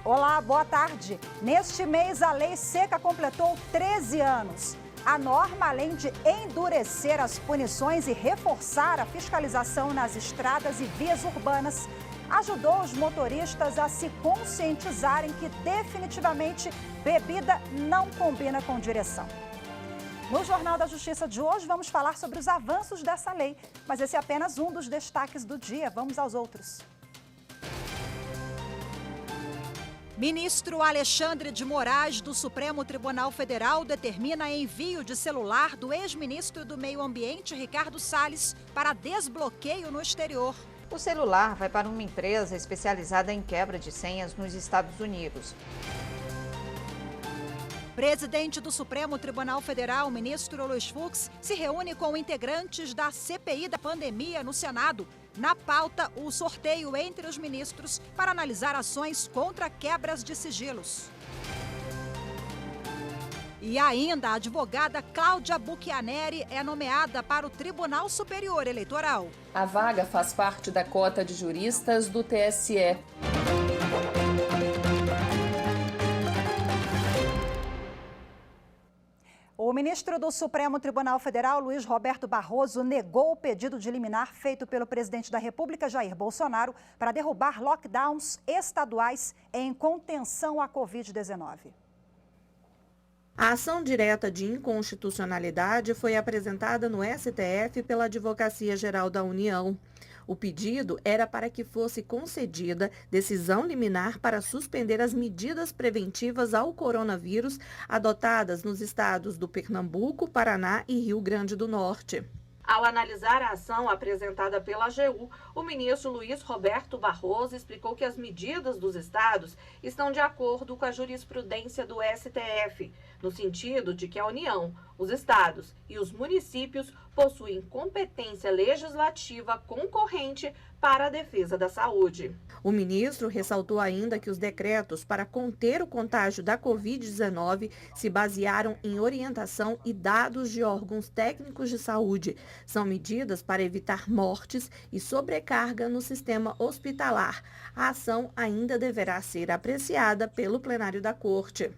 Olá, boa tarde. Neste mês, a lei seca completou 13 anos. A norma, além de endurecer as punições e reforçar a fiscalização nas estradas e vias urbanas, ajudou os motoristas a se conscientizarem que definitivamente bebida não combina com direção. No Jornal da Justiça de hoje, vamos falar sobre os avanços dessa lei, mas esse é apenas um dos destaques do dia. Vamos aos outros. Ministro Alexandre de Moraes, do Supremo Tribunal Federal, determina envio de celular do ex-ministro do Meio Ambiente, Ricardo Salles, para desbloqueio no exterior. O celular vai para uma empresa especializada em quebra de senhas nos Estados Unidos. Presidente do Supremo Tribunal Federal, ministro Luiz Fux, se reúne com integrantes da CPI da pandemia no Senado. Na pauta, o sorteio entre os ministros para analisar ações contra quebras de sigilos. E ainda, a advogada Cláudia Buchianeri é nomeada para o Tribunal Superior Eleitoral. A vaga faz parte da cota de juristas do TSE. O ministro do Supremo Tribunal Federal, Luiz Roberto Barroso, negou o pedido de liminar feito pelo presidente da República, Jair Bolsonaro, para derrubar lockdowns estaduais em contenção à Covid-19. A ação direta de inconstitucionalidade foi apresentada no STF pela Advocacia Geral da União. O pedido era para que fosse concedida decisão liminar para suspender as medidas preventivas ao coronavírus adotadas nos estados do Pernambuco, Paraná e Rio Grande do Norte. Ao analisar a ação apresentada pela AGU, o ministro Luiz Roberto Barroso explicou que as medidas dos estados estão de acordo com a jurisprudência do STF, no sentido de que a União, os estados e os municípios possuem competência legislativa concorrente para a defesa da saúde. O ministro ressaltou ainda que os decretos para conter o contágio da Covid-19 se basearam em orientação e dados de órgãos técnicos de saúde. São medidas para evitar mortes e sobrecarga no sistema hospitalar. A ação ainda deverá ser apreciada pelo plenário da Corte.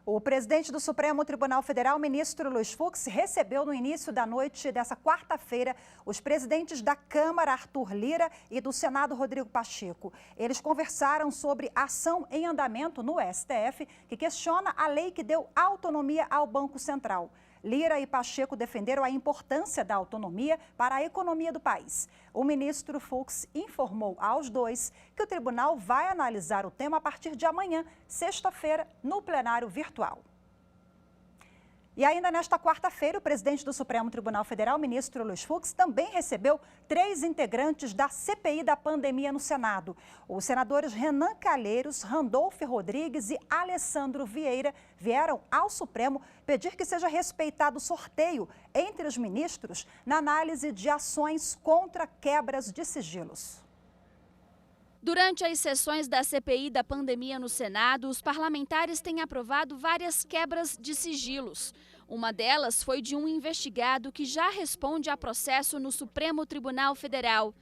O presidente do Supremo Tribunal Federal, ministro Luiz Fux, recebeu no início da noite dessa quarta-feira os presidentes da Câmara, Arthur Lira, e do Senado, Rodrigo Pacheco. Eles conversaram sobre a ação em andamento no STF, que questiona a lei que deu autonomia ao Banco Central. Lira e Pacheco defenderam a importância da autonomia para a economia do país. O ministro Fux informou aos dois que o tribunal vai analisar o tema a partir de amanhã, sexta-feira, no plenário virtual. E ainda nesta quarta-feira, o presidente do Supremo Tribunal Federal, ministro Luiz Fux, também recebeu 3 integrantes da CPI da pandemia no Senado. Os senadores Renan Calheiros, Randolfo Rodrigues e Alessandro Vieira vieram ao Supremo pedir que seja respeitado o sorteio entre os ministros na análise de ações contra quebras de sigilos. Durante as sessões da CPI da pandemia no Senado, os parlamentares têm aprovado várias quebras de sigilos. Uma delas foi de um investigado que já responde a processo no Supremo Tribunal Federal.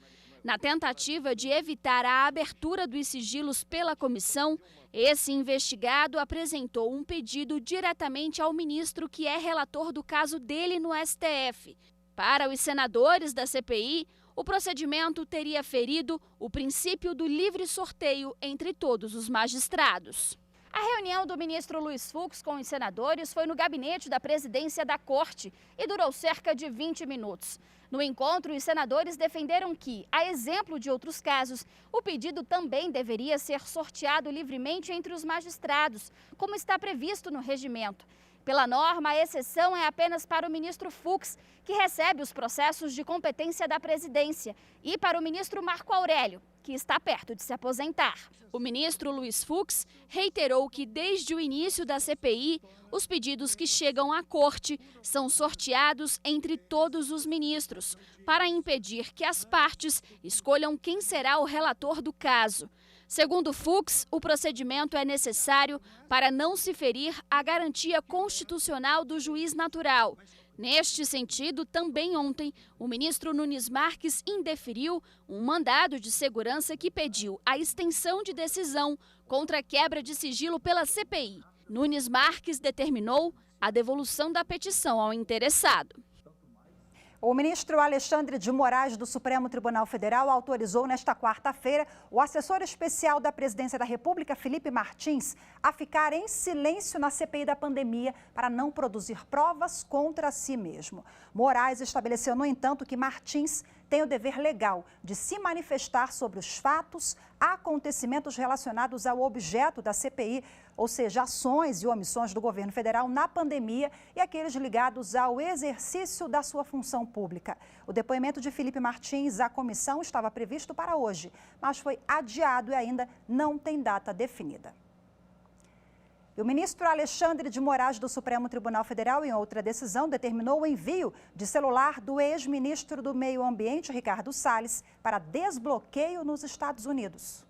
Na tentativa de evitar a abertura dos sigilos pela comissão, esse investigado apresentou um pedido diretamente ao ministro que é relator do caso dele no STF. Para os senadores da CPI, o procedimento teria ferido o princípio do livre sorteio entre todos os magistrados. A reunião do ministro Luiz Fux com os senadores foi no gabinete da presidência da Corte e durou cerca de 20 minutos. No encontro, os senadores defenderam que, a exemplo de outros casos, o pedido também deveria ser sorteado livremente entre os magistrados, como está previsto no regimento. Pela norma, a exceção é apenas para o ministro Fux, que recebe os processos de competência da presidência, e para o ministro Marco Aurélio, que está perto de se aposentar. O ministro Luiz Fux reiterou que, desde o início da CPI, os pedidos que chegam à corte são sorteados entre todos os ministros, para impedir que as partes escolham quem será o relator do caso. Segundo Fux, o procedimento é necessário para não se ferir a garantia constitucional do juiz natural. Neste sentido, também ontem, o ministro Nunes Marques indeferiu um mandado de segurança que pediu a extensão de decisão contra a quebra de sigilo pela CPI. Nunes Marques determinou a devolução da petição ao interessado. O ministro Alexandre de Moraes, do Supremo Tribunal Federal, autorizou nesta quarta-feira o assessor especial da Presidência da República, Felipe Martins, a ficar em silêncio na CPI da pandemia para não produzir provas contra si mesmo. Moraes estabeleceu, no entanto, que Martins tem o dever legal de se manifestar sobre os fatos, acontecimentos relacionados ao objeto da CPI, ou seja, ações e omissões do governo federal na pandemia e aqueles ligados ao exercício da sua função pública. O depoimento de Felipe Martins à comissão estava previsto para hoje, mas foi adiado e ainda não tem data definida. E o ministro Alexandre de Moraes, do Supremo Tribunal Federal, em outra decisão, determinou o envio de celular do ex-ministro do Meio Ambiente, Ricardo Salles, para desbloqueio nos Estados Unidos.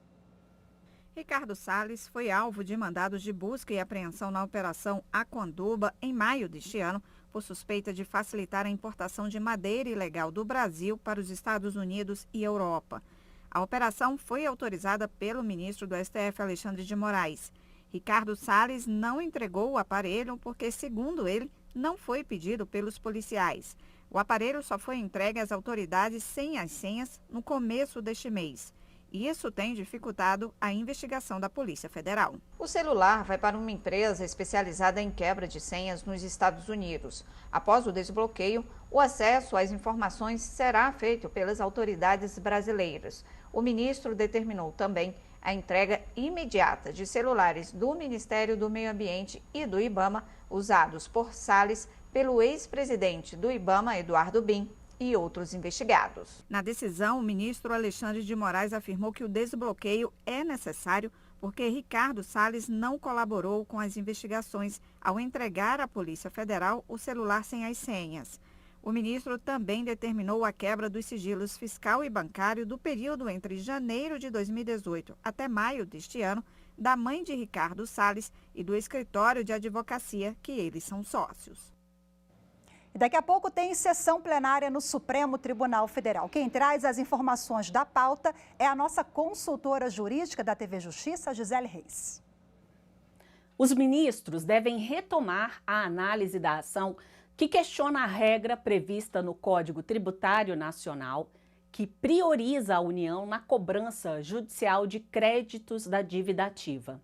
Ricardo Salles foi alvo de mandados de busca e apreensão na Operação Aquanduba em maio deste ano, por suspeita de facilitar a importação de madeira ilegal do Brasil para os Estados Unidos e Europa. A operação foi autorizada pelo ministro do STF, Alexandre de Moraes. Ricardo Salles não entregou o aparelho porque, segundo ele, não foi pedido pelos policiais. O aparelho só foi entregue às autoridades sem as senhas no começo deste mês. Isso tem dificultado a investigação da Polícia Federal. O celular vai para uma empresa especializada em quebra de senhas nos Estados Unidos. Após o desbloqueio, o acesso às informações será feito pelas autoridades brasileiras. O ministro determinou também a entrega imediata de celulares do Ministério do Meio Ambiente e do IBAMA, usados por Salles pelo ex-presidente do IBAMA, Eduardo Bin, e outros investigados. Na decisão, o ministro Alexandre de Moraes afirmou que o desbloqueio é necessário porque Ricardo Salles não colaborou com as investigações ao entregar à Polícia Federal o celular sem as senhas. O ministro também determinou a quebra dos sigilos fiscal e bancário do período entre janeiro de 2018 até maio deste ano, da mãe de Ricardo Salles e do escritório de advocacia que eles são sócios. E daqui a pouco tem sessão plenária no Supremo Tribunal Federal. Quem traz as informações da pauta é a nossa consultora jurídica da TV Justiça, Gisele Reis. Os ministros devem retomar a análise da ação que questiona a regra prevista no Código Tributário Nacional, que prioriza a União na cobrança judicial de créditos da dívida ativa.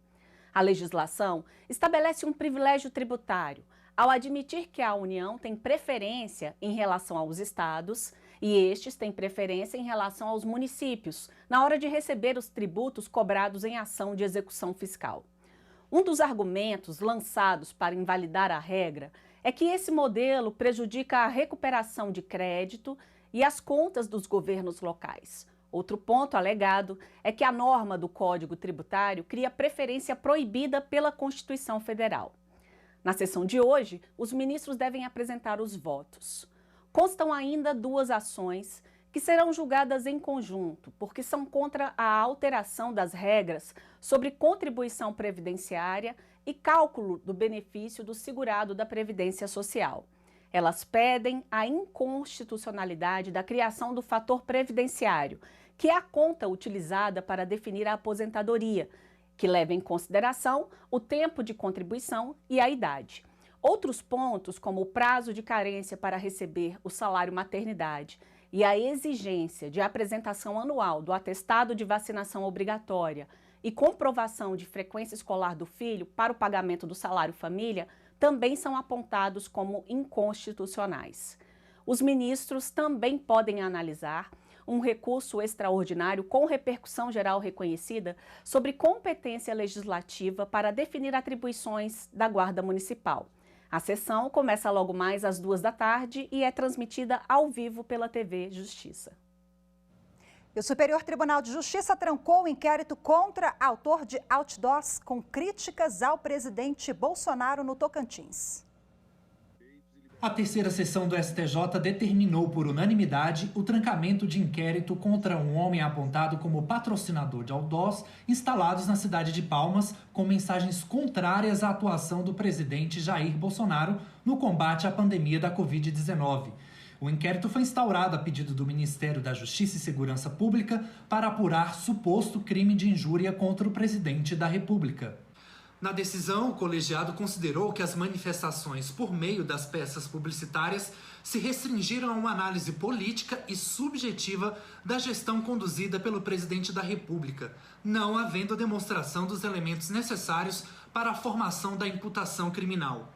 A legislação estabelece um privilégio tributário ao admitir que a União tem preferência em relação aos estados e estes têm preferência em relação aos municípios na hora de receber os tributos cobrados em ação de execução fiscal. Um dos argumentos lançados para invalidar a regra é que esse modelo prejudica a recuperação de crédito e as contas dos governos locais. Outro ponto alegado é que a norma do Código Tributário cria preferência proibida pela Constituição Federal. Na sessão de hoje, os ministros devem apresentar os votos. Constam ainda duas ações que serão julgadas em conjunto, porque são contra a alteração das regras sobre contribuição previdenciária e cálculo do benefício do segurado da Previdência Social. Elas pedem a inconstitucionalidade da criação do fator previdenciário, que é a conta utilizada para definir a aposentadoria, que leva em consideração o tempo de contribuição e a idade. Outros pontos, como o prazo de carência para receber o salário maternidade e a exigência de apresentação anual do atestado de vacinação obrigatória e comprovação de frequência escolar do filho para o pagamento do salário família, também são apontados como inconstitucionais. Os ministros também podem analisar um recurso extraordinário com repercussão geral reconhecida sobre competência legislativa para definir atribuições da Guarda Municipal. A sessão começa logo mais às 14h e é transmitida ao vivo pela TV Justiça. E o Superior Tribunal de Justiça trancou o inquérito contra autor de outdoors com críticas ao presidente Bolsonaro no Tocantins. A terceira sessão do STJ determinou por unanimidade o trancamento de inquérito contra um homem apontado como patrocinador de outdoors instalados na cidade de Palmas com mensagens contrárias à atuação do presidente Jair Bolsonaro no combate à pandemia da Covid-19. O inquérito foi instaurado a pedido do Ministério da Justiça e Segurança Pública para apurar suposto crime de injúria contra o presidente da República. Na decisão, o colegiado considerou que as manifestações por meio das peças publicitárias se restringiram a uma análise política e subjetiva da gestão conduzida pelo presidente da República, não havendo demonstração dos elementos necessários para a formação da imputação criminal.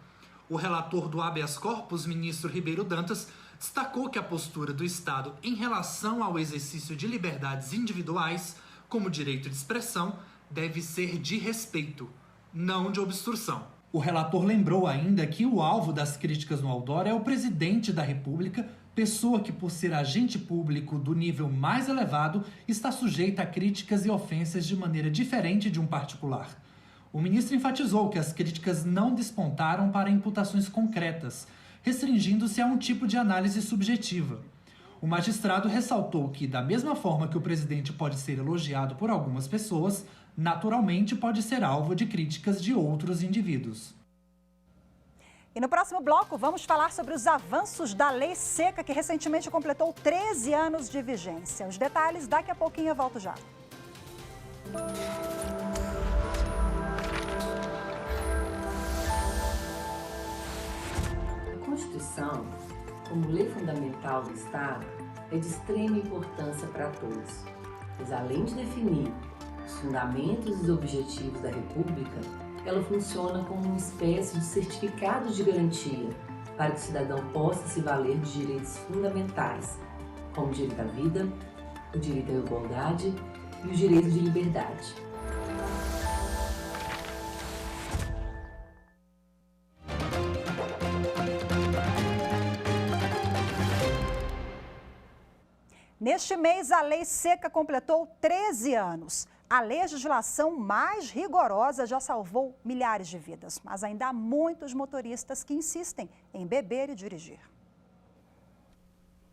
O relator do habeas corpus, ministro Ribeiro Dantas, destacou que a postura do Estado em relação ao exercício de liberdades individuais, como direito de expressão, deve ser de respeito, não de obstrução. O relator lembrou ainda que o alvo das críticas no outdoor é o presidente da República, pessoa que, por ser agente público do nível mais elevado, está sujeita a críticas e ofensas de maneira diferente de um particular. O ministro enfatizou que as críticas não despontaram para imputações concretas, restringindo-se a um tipo de análise subjetiva. O magistrado ressaltou que, da mesma forma que o presidente pode ser elogiado por algumas pessoas, naturalmente pode ser alvo de críticas de outros indivíduos. E no próximo bloco vamos falar sobre os avanços da Lei Seca, que recentemente completou 13 anos de vigência. Os detalhes daqui a pouquinho, eu volto já. A Constituição, como lei fundamental do Estado, é de extrema importância para todos, pois além de definir os fundamentos e os objetivos da República, ela funciona como uma espécie de certificado de garantia para que o cidadão possa se valer de direitos fundamentais, como o direito à vida, o direito à igualdade e o direito de liberdade. Neste mês, a Lei Seca completou 13 anos. A legislação mais rigorosa já salvou milhares de vidas, mas ainda há muitos motoristas que insistem em beber e dirigir.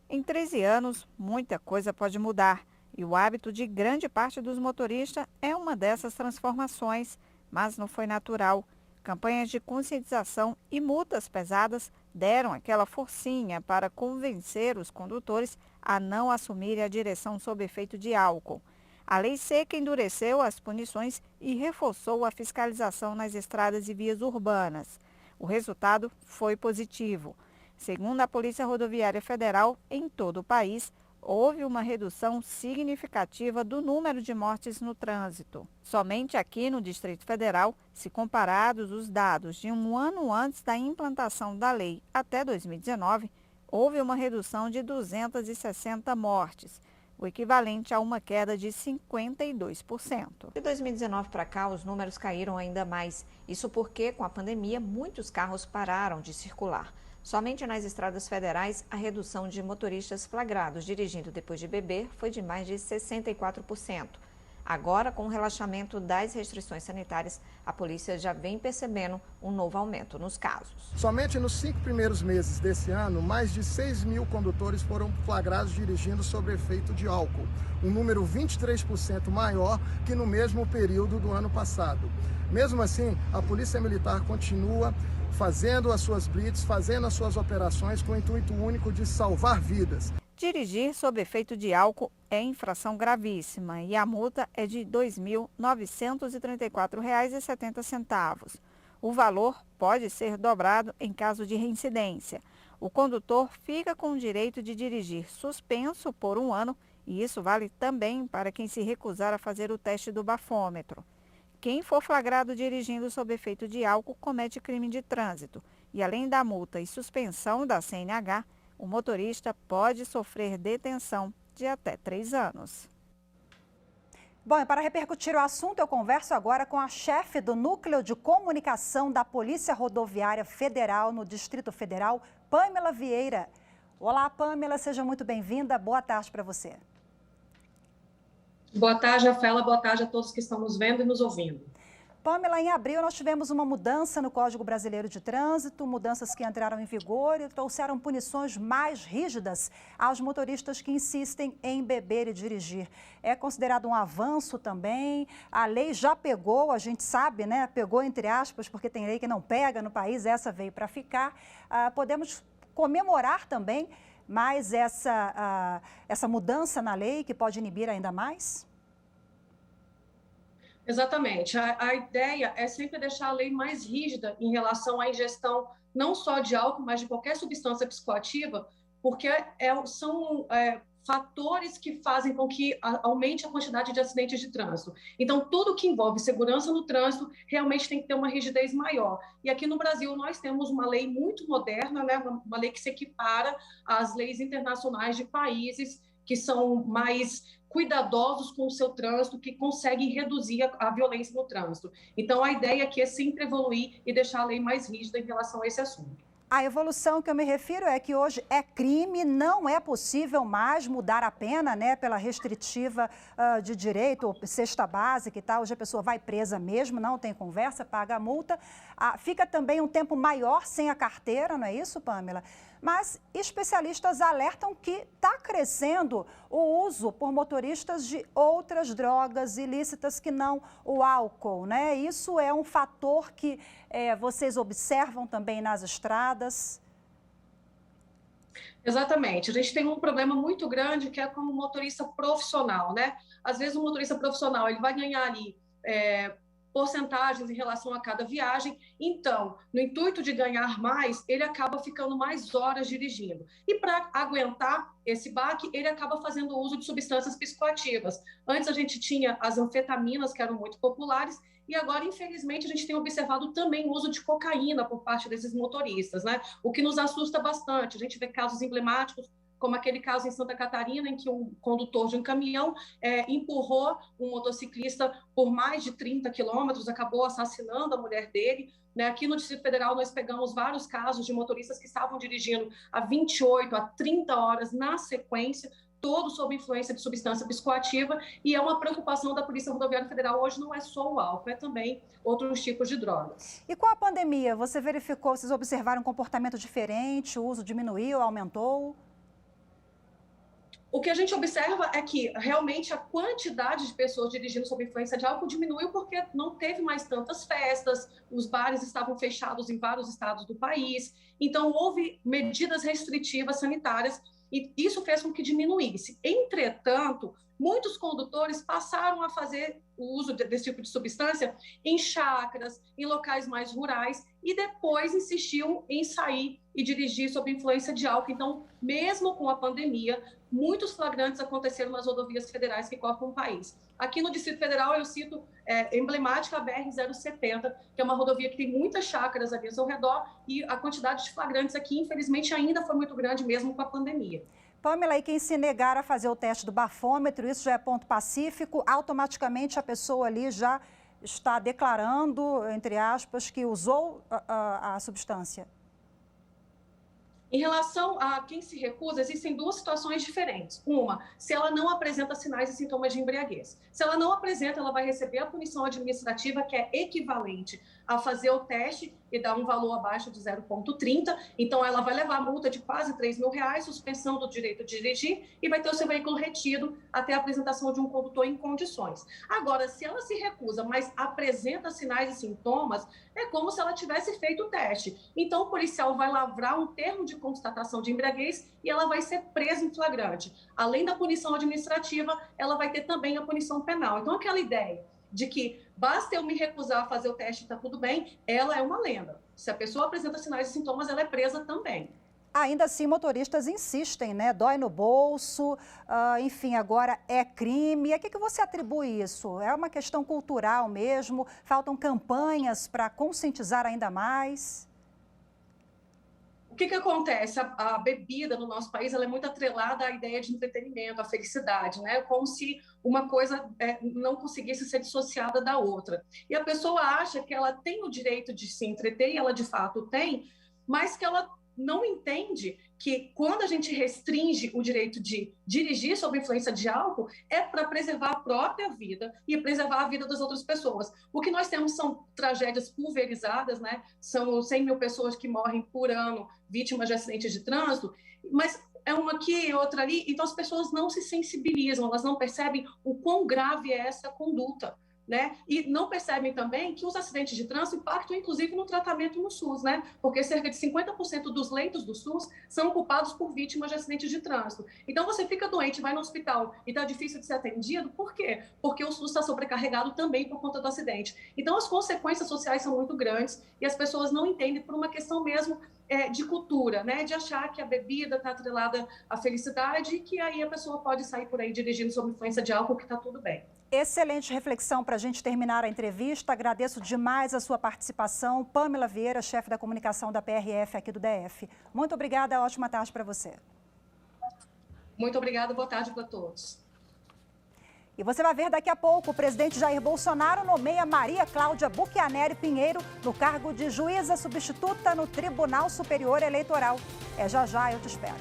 Em 13 anos, muita coisa pode mudar e o hábito de grande parte dos motoristas é uma dessas transformações, mas não foi natural. Campanhas de conscientização e multas pesadas deram aquela forcinha para convencer os condutores a não assumirem a direção sob efeito de álcool. A Lei Seca endureceu as punições e reforçou a fiscalização nas estradas e vias urbanas. O resultado foi positivo. Segundo a Polícia Rodoviária Federal, em todo o país, houve uma redução significativa do número de mortes no trânsito. Somente aqui no Distrito Federal, se comparados os dados de um ano antes da implantação da lei até 2019, houve uma redução de 260 mortes, o equivalente a uma queda de 52%. De 2019 para cá, os números caíram ainda mais. Isso porque, com a pandemia, muitos carros pararam de circular. Somente nas estradas federais, a redução de motoristas flagrados dirigindo depois de beber foi de mais de 64%. Agora, com o relaxamento das restrições sanitárias, a polícia já vem percebendo um novo aumento nos casos. Somente nos 5 primeiros meses desse ano, mais de 6 mil condutores foram flagrados dirigindo sob efeito de álcool, um número 23% maior que no mesmo período do ano passado. Mesmo assim, a Polícia Militar continua fazendo as suas blitz, fazendo as suas operações com o intuito único de salvar vidas. Dirigir sob efeito de álcool é infração gravíssima e a multa é de R$ 2.934,70. O valor pode ser dobrado em caso de reincidência. O condutor fica com o direito de dirigir suspenso por 1 ano e isso vale também para quem se recusar a fazer o teste do bafômetro. Quem for flagrado dirigindo sob efeito de álcool comete crime de trânsito e, além da multa e suspensão da CNH, o motorista pode sofrer detenção de até 3 anos. Bom, e para repercutir o assunto, eu converso agora com a chefe do Núcleo de Comunicação da Polícia Rodoviária Federal no Distrito Federal, Pamela Vieira. Olá, Pamela, seja muito bem-vinda. Boa tarde para você. Boa tarde, Rafaela. Boa tarde a todos que estão nos vendo e nos ouvindo. Pamela, em abril nós tivemos uma mudança no Código Brasileiro de Trânsito, mudanças que entraram em vigor e trouxeram punições mais rígidas aos motoristas que insistem em beber e dirigir. É considerado um avanço também, a lei já pegou, a gente sabe, né? Pegou entre aspas, porque tem lei que não pega no país, essa veio para ficar. Podemos comemorar também mais essa mudança na lei que pode inibir ainda mais? Exatamente. A ideia é sempre deixar a lei mais rígida em relação à ingestão não só de álcool, mas de qualquer substância psicoativa, porque são fatores que fazem com que aumente a quantidade de acidentes de trânsito. Então, tudo que envolve segurança no trânsito realmente tem que ter uma rigidez maior. E aqui no Brasil, nós temos uma lei muito moderna, né? Uma lei que se equipara às leis internacionais de países que são mais cuidadosos com o seu trânsito, que conseguem reduzir a violência no trânsito. Então, a ideia aqui é sempre evoluir e deixar a lei mais rígida em relação a esse assunto. A evolução que eu me refiro é que hoje é crime, não é possível mais mudar a pena, né, pela restritiva de direito, ou cesta básica e tal. Hoje a pessoa vai presa mesmo, não tem conversa, paga a multa. Fica também um tempo maior sem a carteira, não é isso, Pamela? Mas especialistas alertam que está crescendo o uso por motoristas de outras drogas ilícitas que não o álcool, né? Isso é um fator que vocês observam também nas estradas? Exatamente. A gente tem um problema muito grande que é como motorista profissional, né? Às vezes o motorista profissional ele vai ganhar ali porcentagens em relação a cada viagem, então, no intuito de ganhar mais, ele acaba ficando mais horas dirigindo. E para aguentar esse baque, ele acaba fazendo uso de substâncias psicoativas. Antes a gente tinha as anfetaminas, que eram muito populares, e agora, infelizmente, a gente tem observado também o uso de cocaína por parte desses motoristas, né? O que nos assusta bastante. A gente vê casos emblemáticos, como aquele caso em Santa Catarina, em que um condutor de um caminhão empurrou um motociclista por mais de 30 quilômetros, acabou assassinando a mulher dele. Né? Aqui no Distrito Federal, nós pegamos vários casos de motoristas que estavam dirigindo a 28, a 30 horas na sequência, todos sob influência de substância psicoativa, e é uma preocupação da Polícia Rodoviária Federal. Hoje não é só o álcool, é também outros tipos de drogas. E com a pandemia, você verificou, vocês observaram um comportamento diferente, o uso diminuiu, aumentou? O que a gente observa é que realmente a quantidade de pessoas dirigindo sob influência de álcool diminuiu porque não teve mais tantas festas, os bares estavam fechados em vários estados do país, então houve medidas restritivas sanitárias e isso fez com que diminuísse. Entretanto, muitos condutores passaram a fazer o uso desse tipo de substância em chácaras, em locais mais rurais, e depois insistiam em sair e dirigir sob influência de álcool. Então, mesmo com a pandemia, muitos flagrantes aconteceram nas rodovias federais que cortam o país. Aqui no Distrito Federal, eu cito emblemática a BR-070, que é uma rodovia que tem muitas chácaras ali ao seu redor, e a quantidade de flagrantes aqui, infelizmente, ainda foi muito grande, mesmo com a pandemia. Pamela, e quem se negar a fazer o teste do bafômetro, isso já é ponto pacífico, automaticamente a pessoa ali já está declarando, entre aspas, que usou a substância? Em relação a quem se recusa, existem duas situações diferentes. Uma, se ela não apresenta sinais e sintomas de embriaguez. Se ela não apresenta, ela vai receber a punição administrativa, que é equivalente a fazer o teste e dar um valor abaixo de 0,30. Então, ela vai levar a multa de quase R$3.000, suspensão do direito de dirigir e vai ter o seu veículo retido até a apresentação de um condutor em condições. Agora, se ela se recusa, mas apresenta sinais e sintomas, é como se ela tivesse feito o teste. Então, o policial vai lavrar um termo de constatação de embriaguez e ela vai ser presa em flagrante. Além da punição administrativa, ela vai ter também a punição penal. Então, aquela ideia de que basta eu me recusar a fazer o teste e está tudo bem, ela é uma lenda. Se a pessoa apresenta sinais e sintomas, ela é presa também. Ainda assim, motoristas insistem, né? Dói no bolso, enfim, agora é crime. A que você atribui isso? É uma questão cultural mesmo? Faltam campanhas para conscientizar ainda mais? O que acontece? A bebida no nosso país ela é muito atrelada à ideia de entretenimento, à felicidade, né? Como se uma coisa não conseguisse ser dissociada da outra. E a pessoa acha que ela tem o direito de se entreter, e ela de fato tem, mas que ela não entende que quando a gente restringe o direito de dirigir sob influência de álcool, é para preservar a própria vida e preservar a vida das outras pessoas. O que nós temos são tragédias pulverizadas, né? São 100 mil pessoas que morrem por ano vítimas de acidentes de trânsito, mas é uma aqui, outra ali, então as pessoas não se sensibilizam, elas não percebem o quão grave é essa conduta. né? E não percebem também que os acidentes de trânsito impactam, inclusive, no tratamento no SUS, né? Porque cerca de 50% dos leitos do SUS são ocupados por vítimas de acidentes de trânsito. Então, você fica doente, vai no hospital e está difícil de ser atendido, por quê? Porque o SUS está sobrecarregado também por conta do acidente. Então, as consequências sociais são muito grandes e as pessoas não entendem por uma questão mesmo de cultura, né? De achar que a bebida está atrelada à felicidade e que aí a pessoa pode sair por aí dirigindo sob influência de álcool, que está tudo bem. Excelente reflexão para a gente terminar a entrevista. Agradeço demais a sua participação. Pamela Vieira, chefe da comunicação da PRF aqui do DF. Muito obrigada, ótima tarde para você. Muito obrigada, boa tarde para todos. E você vai ver daqui a pouco, o presidente Jair Bolsonaro nomeia Maria Cláudia Buchianeri Pinheiro no cargo de juíza substituta no Tribunal Superior Eleitoral. É já, eu te espero.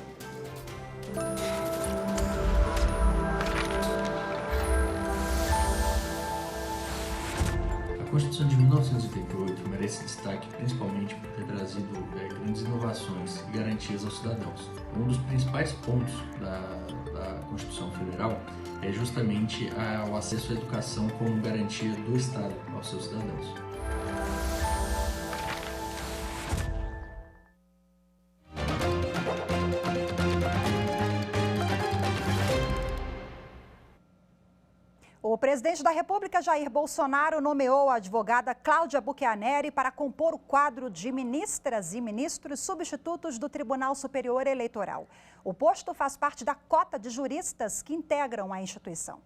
A Constituição de 1988 merece destaque principalmente por ter trazido grandes inovações e garantias aos cidadãos. Um dos principais pontos da Constituição Federal é justamente o acesso à educação como garantia do Estado aos seus cidadãos. O presidente da República, Jair Bolsonaro, nomeou a advogada Cláudia Buchianeri para compor o quadro de ministras e ministros substitutos do Tribunal Superior Eleitoral. O posto faz parte da cota de juristas que integram a instituição.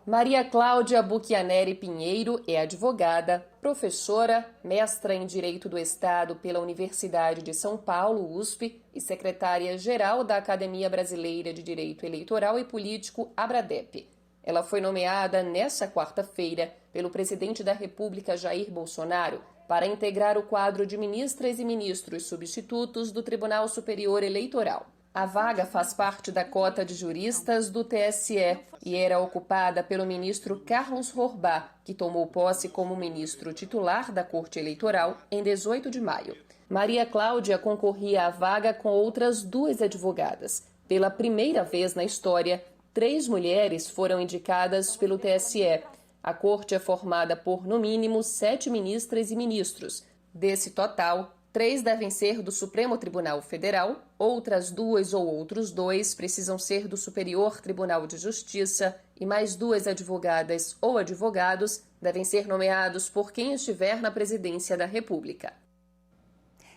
Maria Cláudia Buchianeri Pinheiro é advogada, professora, mestra em Direito do Estado pela Universidade de São Paulo, USP, e secretária-geral da Academia Brasileira de Direito Eleitoral e Político, ABRADEP. Ela foi nomeada nesta quarta-feira pelo presidente da República, Jair Bolsonaro, para integrar o quadro de ministras e ministros substitutos do Tribunal Superior Eleitoral. A vaga faz parte da cota de juristas do TSE e era ocupada pelo ministro Carlos Horbach, que tomou posse como ministro titular da Corte Eleitoral em 18 de maio. Maria Cláudia concorria à vaga com outras 2 advogadas. Pela primeira vez na história, 3 mulheres foram indicadas pelo TSE. A corte é formada por, no mínimo, 7 ministras e ministros. Desse total, 3 devem ser do Supremo Tribunal Federal, outras 2 ou outros 2 precisam ser do Superior Tribunal de Justiça e mais 2 advogadas ou advogados devem ser nomeados por quem estiver na presidência da República.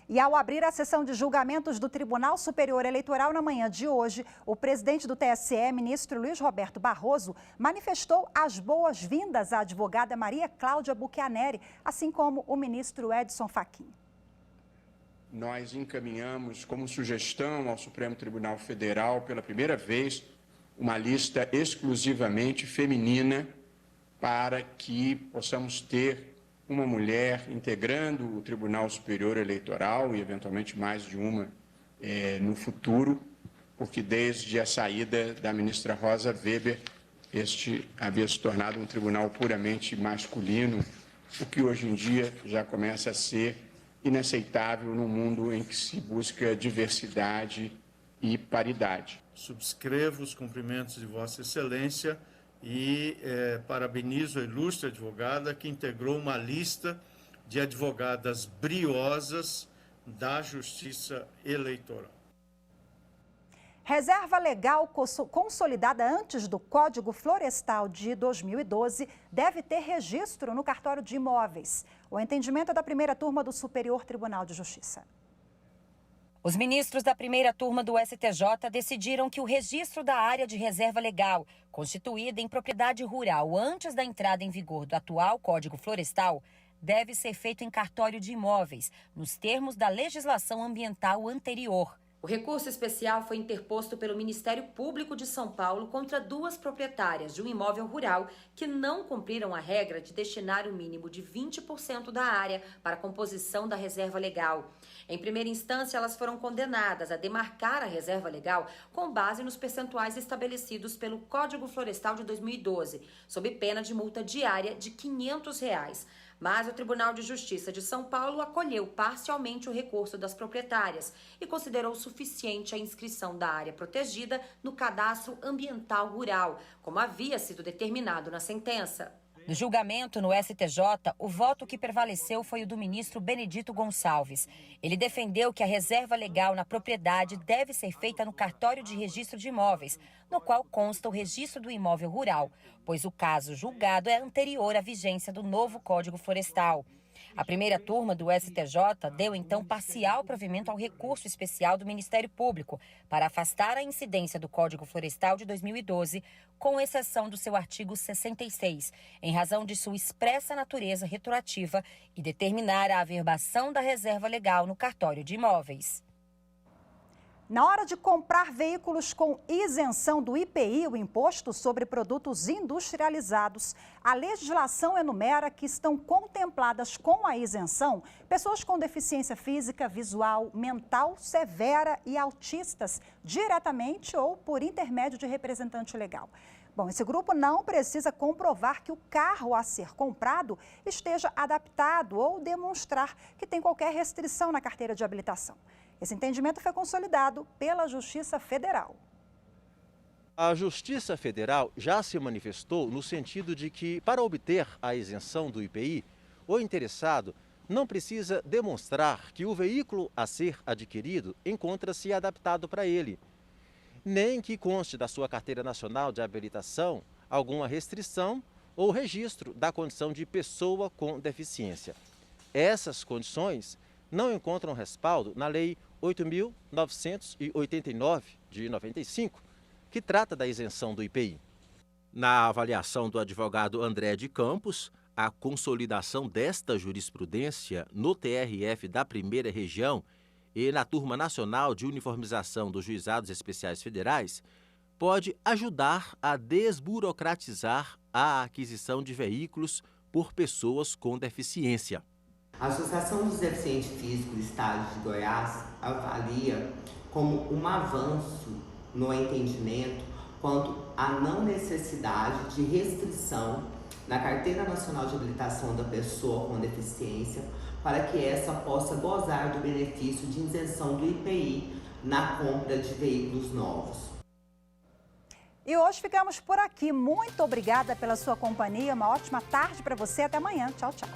E ao abrir a sessão de julgamentos do Tribunal Superior Eleitoral na manhã de hoje, o presidente do TSE, ministro Luiz Roberto Barroso, manifestou as boas-vindas à advogada Maria Cláudia Buchianeri, assim como o ministro Edson Fachin. Nós encaminhamos como sugestão ao Supremo Tribunal Federal, pela primeira vez, uma lista exclusivamente feminina para que possamos ter uma mulher integrando o Tribunal Superior Eleitoral e, eventualmente, mais de uma no futuro, porque desde a saída da ministra Rosa Weber, este havia se tornado um tribunal puramente masculino, o que hoje em dia já começa a ser inaceitável num mundo em que se busca diversidade e paridade. Subscrevo os cumprimentos de Vossa Excelência e parabenizo a ilustre advogada que integrou uma lista de advogadas briosas da Justiça Eleitoral. Reserva legal consolidada antes do Código Florestal de 2012 deve ter registro no cartório de imóveis. O entendimento é da primeira turma do Superior Tribunal de Justiça. Os ministros da primeira turma do STJ decidiram que o registro da área de reserva legal, constituída em propriedade rural antes da entrada em vigor do atual Código Florestal, deve ser feito em cartório de imóveis, nos termos da legislação ambiental anterior. O recurso especial foi interposto pelo Ministério Público de São Paulo contra 2 proprietárias de um imóvel rural que não cumpriram a regra de destinar o mínimo de 20% da área para a composição da reserva legal. Em primeira instância, elas foram condenadas a demarcar a reserva legal com base nos percentuais estabelecidos pelo Código Florestal de 2012, sob pena de multa diária de R$ 500. Mas o Tribunal de Justiça de São Paulo acolheu parcialmente o recurso das proprietárias e considerou suficiente a inscrição da área protegida no Cadastro Ambiental Rural, como havia sido determinado na sentença. No julgamento no STJ, o voto que prevaleceu foi o do ministro Benedito Gonçalves. Ele defendeu que a reserva legal na propriedade deve ser feita no cartório de registro de imóveis, no qual consta o registro do imóvel rural, pois o caso julgado é anterior à vigência do novo Código Florestal. A primeira turma do STJ deu, então, parcial provimento ao recurso especial do Ministério Público para afastar a incidência do Código Florestal de 2012, com exceção do seu artigo 66, em razão de sua expressa natureza retroativa e determinar a averbação da reserva legal no cartório de imóveis. Na hora de comprar veículos com isenção do IPI, o Imposto sobre Produtos Industrializados, a legislação enumera que estão contempladas com a isenção pessoas com deficiência física, visual, mental, severa e autistas, diretamente ou por intermédio de representante legal. Bom, esse grupo não precisa comprovar que o carro a ser comprado esteja adaptado ou demonstrar que tem qualquer restrição na carteira de habilitação. Esse entendimento foi consolidado pela Justiça Federal. A Justiça Federal já se manifestou no sentido de que, para obter a isenção do IPI, o interessado não precisa demonstrar que o veículo a ser adquirido encontra-se adaptado para ele, nem que conste da sua carteira nacional de habilitação alguma restrição ou registro da condição de pessoa com deficiência. Essas condições não encontram respaldo na Lei 8.989, de 95, que trata da isenção do IPI. Na avaliação do advogado André de Campos, a consolidação desta jurisprudência no TRF da Primeira Região e na Turma Nacional de Uniformização dos Juizados Especiais Federais pode ajudar a desburocratizar a aquisição de veículos por pessoas com deficiência. A Associação dos Deficientes Físicos do Estado de Goiás avalia como um avanço no entendimento quanto à não necessidade de restrição na Carteira Nacional de Habilitação da pessoa com deficiência para que essa possa gozar do benefício de isenção do IPI na compra de veículos novos. E hoje ficamos por aqui. Muito obrigada pela sua companhia. Uma ótima tarde para você. Até amanhã. Tchau, tchau.